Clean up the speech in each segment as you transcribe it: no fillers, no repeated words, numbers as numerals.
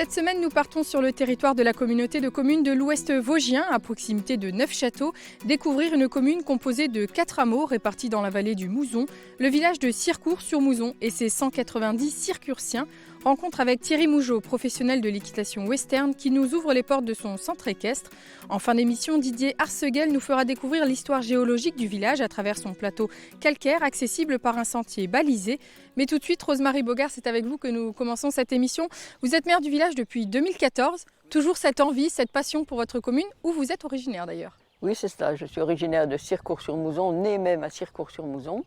Cette semaine, nous partons sur le territoire de la communauté de communes de l'Ouest vosgien, à proximité de Neufchâteau, découvrir une commune composée de 4 hameaux répartis dans la vallée du Mouzon, le village de Circourt-sur-Mouzon et ses 190 circursiens. Rencontre avec Thierry Mougeot, professionnel de l'équitation western, qui nous ouvre les portes de son centre équestre. En fin d'émission, Didier Arseguel nous fera découvrir l'histoire géologique du village à travers son plateau calcaire, accessible par un sentier balisé. Mais tout de suite, Rosemarie Bogart, c'est avec vous que nous commençons cette émission. Vous êtes maire du village depuis 2014. Toujours cette envie, cette passion pour votre commune, où vous êtes originaire d'ailleurs. Oui, c'est ça. Je suis originaire de Circourt-sur-Mouzon, né même à Circourt-sur-Mouzon.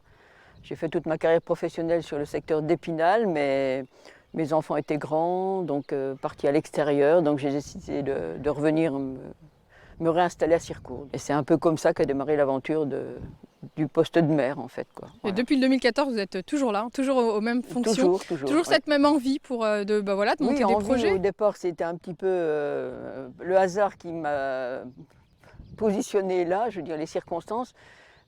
J'ai fait toute ma carrière professionnelle sur le secteur d'Épinal, mais mes enfants étaient grands, donc partis à l'extérieur, donc j'ai décidé de revenir me réinstaller à Circourt. Et c'est un peu comme ça qu'a démarré l'aventure du poste de maire en fait, quoi. Et Voilà. depuis le 2014, vous êtes toujours là, toujours aux mêmes fonctions. Toujours. Toujours cette même envie pour de monter des projets. Au départ, c'était un petit peu le hasard qui m'a positionné là, je veux dire les circonstances.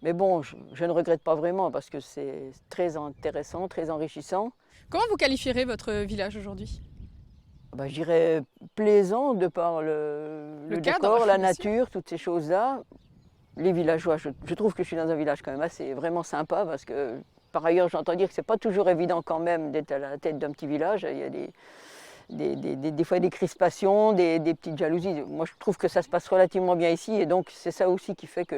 Mais bon, je ne regrette pas vraiment parce que c'est très intéressant, très enrichissant. Comment vous qualifierez votre village aujourd'hui ? Je dirais plaisant de par le cadre, décor, la bien nature, toutes ces choses-là. Les villageois, je trouve que je suis dans un village quand même assez vraiment sympa parce que par ailleurs j'entends dire que c'est pas toujours évident quand même d'être à la tête d'un petit village. Il y a des fois des crispations, des petites jalousies. Moi je trouve que ça se passe relativement bien ici et donc c'est ça aussi qui fait que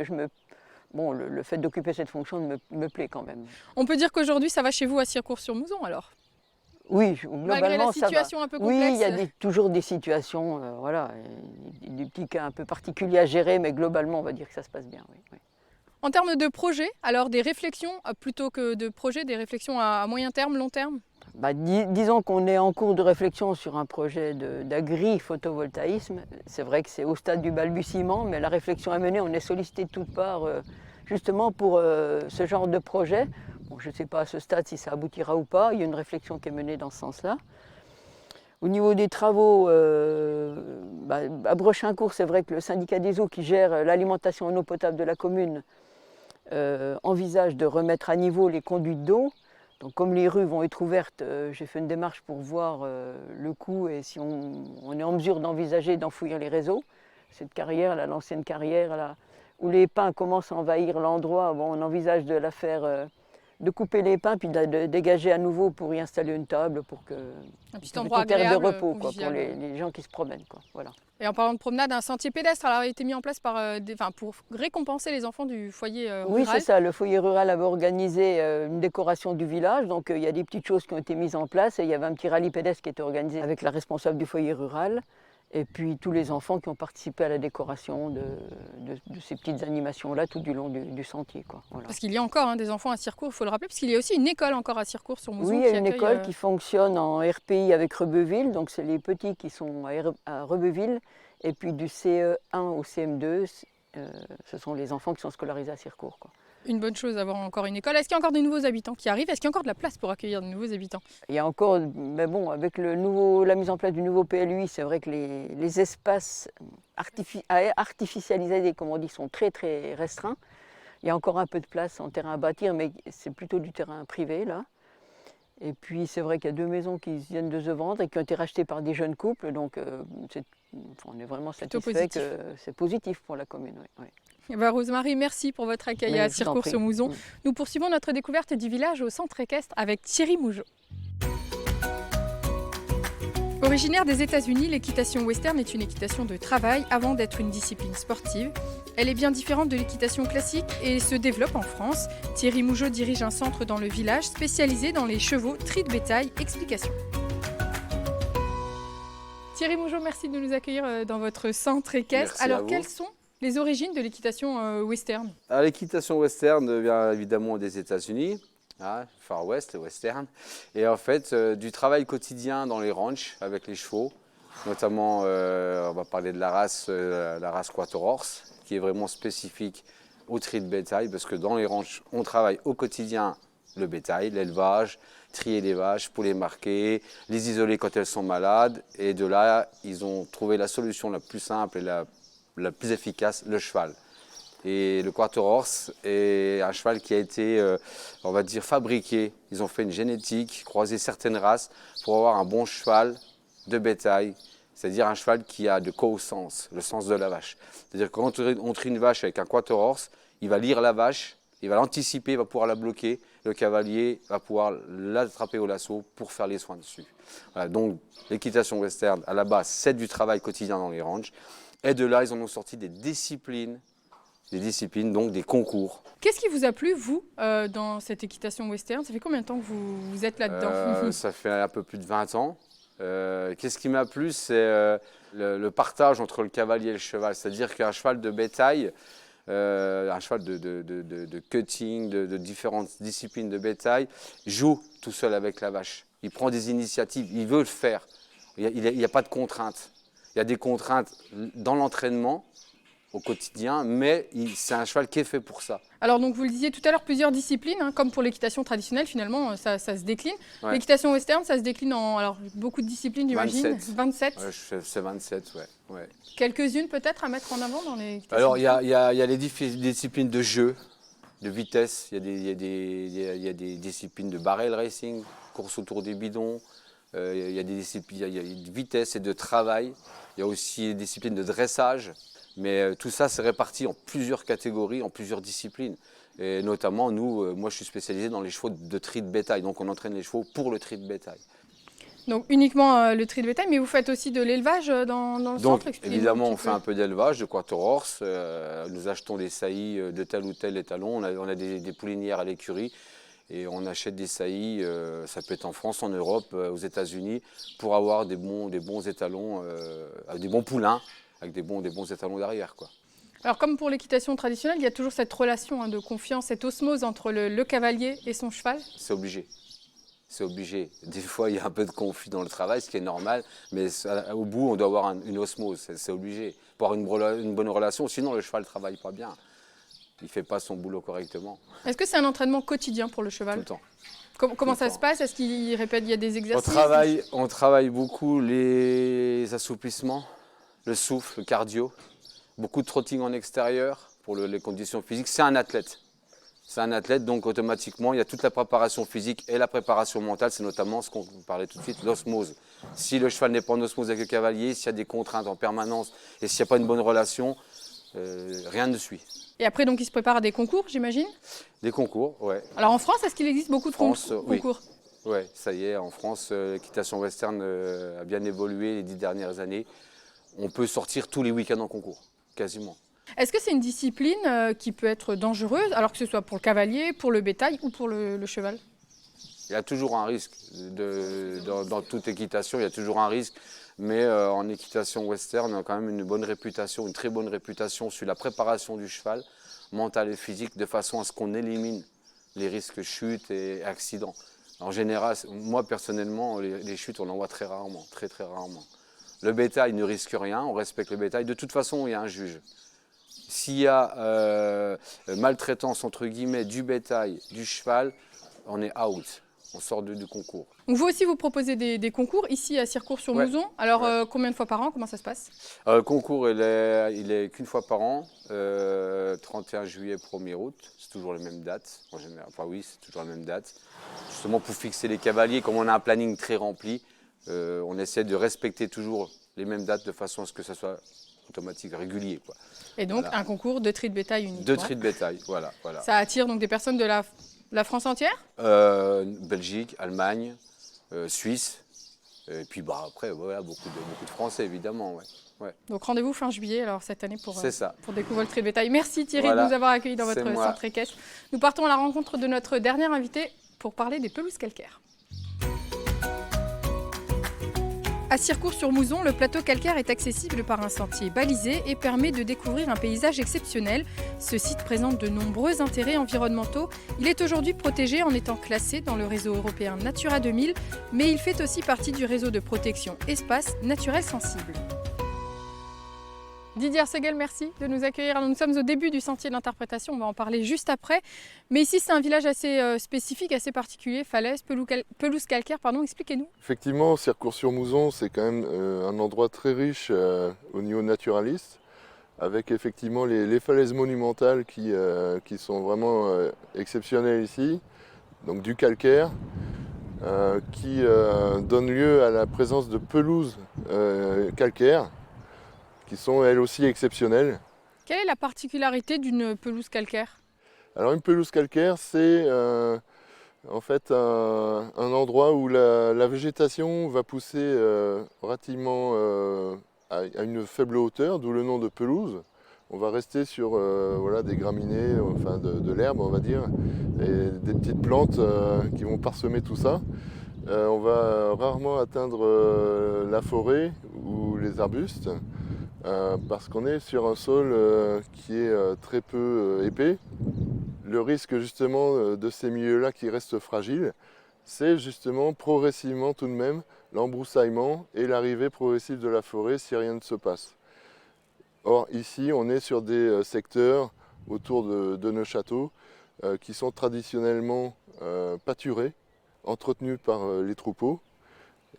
le fait d'occuper cette fonction me plaît quand même. On peut dire qu'aujourd'hui ça va chez vous à Circourt-sur-Mouzon alors ? Oui, globalement malgré la ça va. situation un peu complexe. Oui, il y a toujours des situations, des petits cas un peu particuliers à gérer, mais globalement on va dire que ça se passe bien. Oui. En termes de projets, alors des réflexions plutôt que de projets, des réflexions à moyen terme, long terme ? Disons qu'on est en cours de réflexion sur un projet d'agri-photovoltaïsme. C'est vrai que c'est au stade du balbutiement, mais la réflexion est menée, on est sollicité de toutes parts justement pour ce genre de projet. Bon, je ne sais pas à ce stade si ça aboutira ou pas, il y a une réflexion qui est menée dans ce sens-là. Au niveau des travaux, à Brochincourt, c'est vrai que le syndicat des eaux qui gère l'alimentation en eau potable de la commune envisage de remettre à niveau les conduites d'eau. Donc, comme les rues vont être ouvertes, j'ai fait une démarche pour voir le coût et si on est en mesure d'envisager d'enfouir les réseaux. Cette carrière, là, l'ancienne carrière, là, où les pins commencent à envahir l'endroit, on envisage de la faire, de couper les pins puis de dégager à nouveau pour y installer une table pour que un petit endroit terre de agréable, repos pour convivial. les gens qui se promènent, quoi. Voilà. Et en parlant de promenade, un sentier pédestre a été mis en place pour récompenser les enfants du foyer rural. Oui, c'est ça. Le foyer rural avait organisé une décoration du village. Donc, il y a des petites choses qui ont été mises en place. Et il y avait un petit rallye pédestre qui était organisé avec la responsable du foyer rural. Et puis, tous les enfants qui ont participé à la décoration de ces petites animations-là tout du long du sentier, quoi. Voilà. Parce qu'il y a encore des enfants à Circourt, il faut le rappeler, parce qu'il y a aussi une école encore à Circourt-sur-Mouzon. Oui, il y a une école qui fonctionne en RPI avec Rebeville. Donc, c'est les petits qui sont à Rebeville. Et puis, du CE1 au CM2, ce sont les enfants qui sont scolarisés à Circourt, quoi. Une bonne chose d'avoir encore une école. Est-ce qu'il y a encore de nouveaux habitants qui arrivent ? Est-ce qu'il y a encore de la place pour accueillir de nouveaux habitants ? Il y a encore, mais bon, avec la mise en place du nouveau PLUI, c'est vrai que les espaces artificialisés, comme on dit, sont très très restreints. Il y a encore un peu de place en terrain à bâtir, mais c'est plutôt du terrain privé là. Et puis c'est vrai qu'il y a 2 maisons qui viennent de se vendre et qui ont été rachetées par des jeunes couples, donc on est vraiment satisfait que c'est positif pour la commune. Oui. Rosemarie, merci pour votre accueil à Circourt-sur-Mouzon. Nous poursuivons notre découverte du village au centre équestre avec Thierry Mougeot. Originaire des États-Unis, l'équitation western est une équitation de travail avant d'être une discipline sportive. Elle est bien différente de l'équitation classique et se développe en France. Thierry Mougeot dirige un centre dans le village spécialisé dans les chevaux, tri de bétail, explication. Thierry Mougeot, merci de nous accueillir dans votre centre équestre. Merci. Alors, quelles sont les origines de l'équitation western ? Alors, l'équitation western vient évidemment des États-Unis, Far West, western, et en fait du travail quotidien dans les ranchs avec les chevaux, notamment on va parler de la race Quarter Horse, qui est vraiment spécifique au tri de bétail, parce que dans les ranchs, on travaille au quotidien le bétail, l'élevage, trier les vaches pour les marquer, les isoler quand elles sont malades, et de là, ils ont trouvé la solution la plus simple et la plus efficace, le cheval. Et le Quarter Horse est un cheval qui a été, on va dire, fabriqué. Ils ont fait une génétique, croisé certaines races pour avoir un bon cheval de bétail, c'est-à-dire un cheval qui a de co-sens, le sens de la vache. C'est-à-dire que quand on trie une vache avec un quarter horse, il va lire la vache, il va l'anticiper, il va pouvoir la bloquer, le cavalier va pouvoir l'attraper au lasso pour faire les soins dessus. Voilà, donc l'équitation western, à la base, c'est du travail quotidien dans les ranchs. Et de là, ils en ont sorti des disciplines, donc des concours. Qu'est-ce qui vous a plu, vous, dans cette équitation western? Ça fait combien de temps que vous êtes là-dedans? Ça fait un peu plus de 20 ans. Qu'est-ce qui m'a plu, c'est le partage entre le cavalier et le cheval. C'est-à-dire qu'un cheval de bétail, un cheval de cutting, de différentes disciplines de bétail, joue tout seul avec la vache. Il prend des initiatives, il veut le faire. Il n'y a pas de contraintes. Il y a des contraintes dans l'entraînement au quotidien, mais c'est un cheval qui est fait pour ça. Alors donc vous le disiez tout à l'heure, plusieurs disciplines, hein, comme pour l'équitation traditionnelle, finalement ça se décline. Ouais. L'équitation western, ça se décline en beaucoup de disciplines, j'imagine. 27. Ouais, c'est 27, ouais. Quelques-unes peut-être à mettre en avant dans les. Alors il y a les disciplines de jeu, de vitesse, il y a des disciplines de barrel racing, course autour des bidons, il y a des disciplines de vitesse et de travail, il y a aussi des disciplines de dressage. Mais tout ça, c'est réparti en plusieurs catégories, en plusieurs disciplines. Et notamment, moi, je suis spécialisé dans les chevaux de tri de bétail. Donc, on entraîne les chevaux pour le tri de bétail. Donc, uniquement le tri de bétail, mais vous faites aussi de l'élevage dans le centre? Évidemment, on fait un peu d'élevage, de quarter horse. Nous achetons des saillies de tel ou tel étalon. On a des poulinières à l'écurie. Et on achète des saillies, ça peut être en France, en Europe, aux États-Unis, pour avoir des bons étalons, des bons poulains, avec des bons étalons derrière, quoi. Alors comme pour l'équitation traditionnelle, il y a toujours cette relation de confiance, cette osmose entre le cavalier et son cheval? C'est obligé. C'est obligé. Des fois, il y a un peu de conflit dans le travail, ce qui est normal, mais au bout, on doit avoir une osmose, c'est obligé. Pour avoir une bonne relation, sinon le cheval ne travaille pas bien. Il ne fait pas son boulot correctement. Est-ce que c'est un entraînement quotidien pour le cheval? Tout le temps. Comment ça se passe? Est-ce qu'il répète, il y a des exercices? On travaille beaucoup les assouplissements, le souffle, le cardio, beaucoup de trotting en extérieur pour les conditions physiques. C'est un athlète. C'est un athlète, donc automatiquement, il y a toute la préparation physique et la préparation mentale. C'est notamment ce qu'on parlait tout de suite, l'osmose. Si le cheval n'est pas en osmose avec le cavalier, s'il y a des contraintes en permanence et s'il n'y a pas une bonne relation, rien ne suit. Et après, donc, il se prépare à des concours, j'imagine? Des concours, ouais. Alors en France, est-ce qu'il existe beaucoup de concours? Oui, ça y est, en France, l'équitation western a bien évolué les 10 dernières années. On peut sortir tous les week-ends en concours, quasiment. Est-ce que c'est une discipline qui peut être dangereuse, alors que ce soit pour le cavalier, pour le bétail ou pour le cheval? Il y a toujours un risque. Dans toute équitation, il y a toujours un risque. Mais en équitation western, on a quand même une bonne réputation, une très bonne réputation sur la préparation du cheval, mentale et physique, de façon à ce qu'on élimine les risques chutes et accidents. En général, moi personnellement, les chutes, on en voit très rarement, très très rarement. Le bétail ne risque rien, on respecte le bétail. De toute façon, il y a un juge. S'il y a maltraitance, entre guillemets, du bétail, du cheval, on est out. On sort du concours. Donc vous aussi, vous proposez des concours ici à Circourt-sur-Mouzon. Alors, combien de fois par an? Comment ça se passe? Le concours, il est qu'une fois par an, 31 juillet, 1er août. C'est toujours les mêmes dates, en général. Enfin oui, c'est toujours la même date. Justement pour fixer les cavaliers, comme on a un planning très rempli, on essaie de respecter toujours les mêmes dates de façon à ce que ça soit automatique, régulier, quoi. Et donc, un concours de tri de bétail uniquement? De tri de bétail, voilà. Ça attire donc des personnes de la France entière? Belgique, Allemagne, Suisse, et puis après, voilà, beaucoup de Français, évidemment. Ouais. Donc rendez-vous fin juillet, alors cette année, pour découvrir le tri de bétail. Merci Thierry de nous avoir accueillis dans votre centre équestre. Nous partons à la rencontre de notre dernier invité pour parler des pelouses calcaires. À Circourt-sur-Mouzon, le plateau calcaire est accessible par un sentier balisé et permet de découvrir un paysage exceptionnel. Ce site présente de nombreux intérêts environnementaux. Il est aujourd'hui protégé en étant classé dans le réseau européen Natura 2000, mais il fait aussi partie du réseau de protection Espace Naturel Sensible. Didier Segel, merci de nous accueillir. Alors, nous sommes au début du sentier de l'interprétation, on va en parler juste après. Mais ici, c'est un village assez spécifique, assez particulier, falaise, pelouse calcaire, expliquez-nous. Effectivement, Circourt-sur-Mouzon, c'est quand même un endroit très riche au niveau naturaliste, avec effectivement les falaises monumentales qui sont vraiment exceptionnelles ici, donc du calcaire. qui donnent lieu à la présence de pelouses calcaires qui sont elles aussi exceptionnelles. Quelle est la particularité d'une pelouse calcaire? Alors une pelouse calcaire, c'est en fait un endroit où la végétation va pousser relativement à une faible hauteur, d'où le nom de pelouse. On va rester sur voilà, des graminées, enfin de l'herbe on va dire, et des petites plantes qui vont parsemer tout ça. On va rarement atteindre la forêt ou les arbustes parce qu'on est sur un sol qui est très peu épais. Le risque justement de ces milieux-là qui restent fragiles, c'est justement progressivement tout de même l'embroussaillement et l'arrivée progressive de la forêt si rien ne se passe. Or ici on est sur des secteurs autour de Neufchâteau qui sont traditionnellement pâturés, entretenus par les troupeaux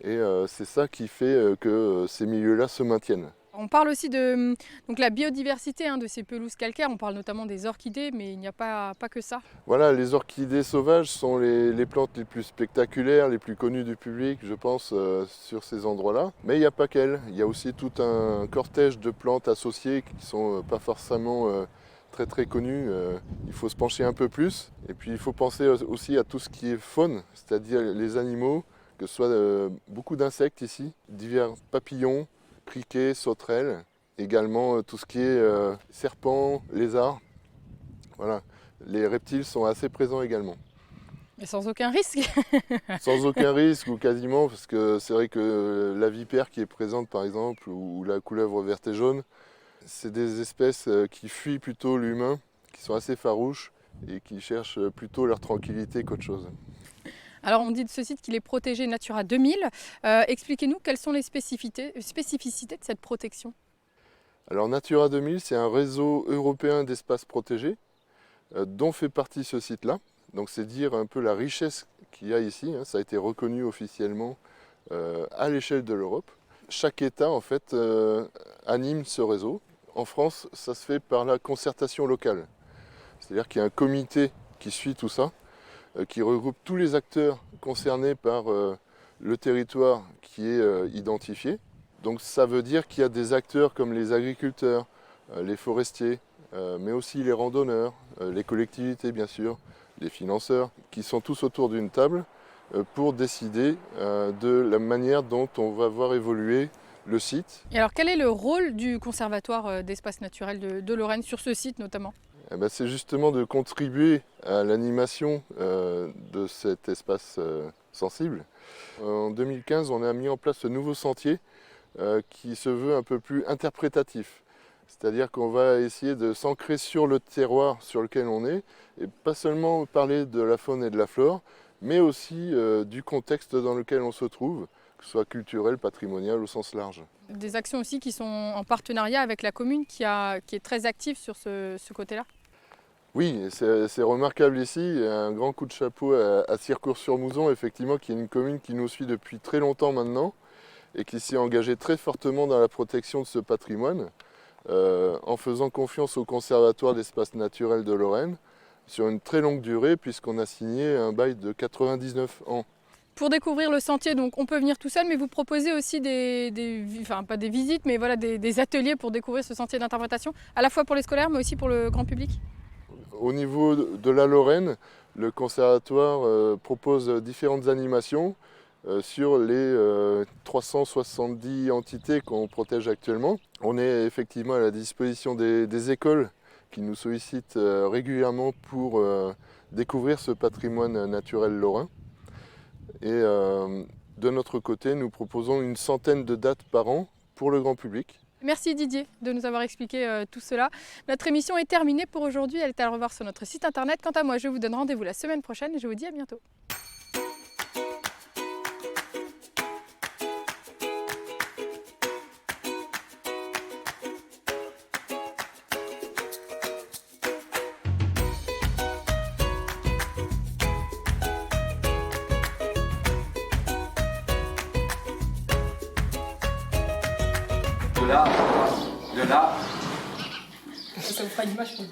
et c'est ça qui fait que ces milieux-là se maintiennent. On parle aussi de donc, la biodiversité de ces pelouses calcaires, on parle notamment des orchidées, mais il n'y a pas que ça. Voilà, les orchidées sauvages sont les plantes les plus spectaculaires, les plus connues du public, je pense, sur ces endroits-là. Mais il n'y a pas qu'elles, il y a aussi tout un cortège de plantes associées qui ne sont pas forcément très connues. Il faut se pencher un peu plus. Et puis il faut penser aussi à tout ce qui est faune, c'est-à-dire les animaux, que ce soit beaucoup d'insectes ici, divers papillons, criquets, sauterelles, également tout ce qui est serpents, lézards. Voilà. Les reptiles sont assez présents également. Mais sans aucun risque. Sans aucun risque ou quasiment, parce que c'est vrai que la vipère qui est présente par exemple, ou la couleuvre verte et jaune, c'est des espèces qui fuient plutôt l'humain, qui sont assez farouches et qui cherchent plutôt leur tranquillité qu'autre chose. Alors on dit de ce site qu'il est protégé Natura 2000. Expliquez-nous quelles sont les spécificités de cette protection. Alors Natura 2000, c'est un réseau européen d'espaces protégés dont fait partie ce site-là. Donc c'est dire un peu la richesse qu'il y a ici. Ça a été reconnu officiellement à l'échelle de l'Europe. Chaque État en fait anime ce réseau. En France, ça se fait par la concertation locale. C'est-à-dire qu'il y a un comité qui suit tout ça, qui regroupe tous les acteurs concernés par le territoire qui est identifié. Donc ça veut dire qu'il y a des acteurs comme les agriculteurs, les forestiers, mais aussi les randonneurs, les collectivités bien sûr, les financeurs, qui sont tous autour d'une table pour décider de la manière dont on va voir évoluer le site. Et alors quel est le rôle du Conservatoire d'espaces naturels de Lorraine sur ce site notamment? C'est justement de contribuer à l'animation de cet espace sensible. En 2015, on a mis en place ce nouveau sentier qui se veut un peu plus interprétatif. C'est-à-dire qu'on va essayer de s'ancrer sur le terroir sur lequel on est et pas seulement parler de la faune et de la flore, mais aussi du contexte dans lequel on se trouve, que ce soit culturel, patrimonial au sens large. Des actions aussi qui sont en partenariat avec la commune qui est très active sur ce côté-là. Oui, c'est remarquable ici. Un grand coup de chapeau à Circourt-sur-Mouzon, effectivement, qui est une commune qui nous suit depuis très longtemps maintenant et qui s'est engagée très fortement dans la protection de ce patrimoine, en faisant confiance au Conservatoire d'espaces naturels de Lorraine sur une très longue durée, puisqu'on a signé un bail de 99 ans. Pour découvrir le sentier, donc on peut venir tout seul, mais vous proposez aussi enfin pas des visites, mais voilà, des ateliers pour découvrir ce sentier d'interprétation, à la fois pour les scolaires, mais aussi pour le grand public. Au niveau de la Lorraine, le Conservatoire propose différentes animations sur les 370 entités qu'on protège actuellement. On est effectivement à la disposition des écoles qui nous sollicitent régulièrement pour découvrir ce patrimoine naturel lorrain. Et de notre côté, nous proposons une centaine de dates par an pour le grand public. Merci Didier de nous avoir expliqué tout cela. Notre émission est terminée pour aujourd'hui, elle est à revoir sur notre site internet. Quant à moi, je vous donne rendez-vous la semaine prochaine et je vous dis à bientôt. De là. Ça vous fera une image pour le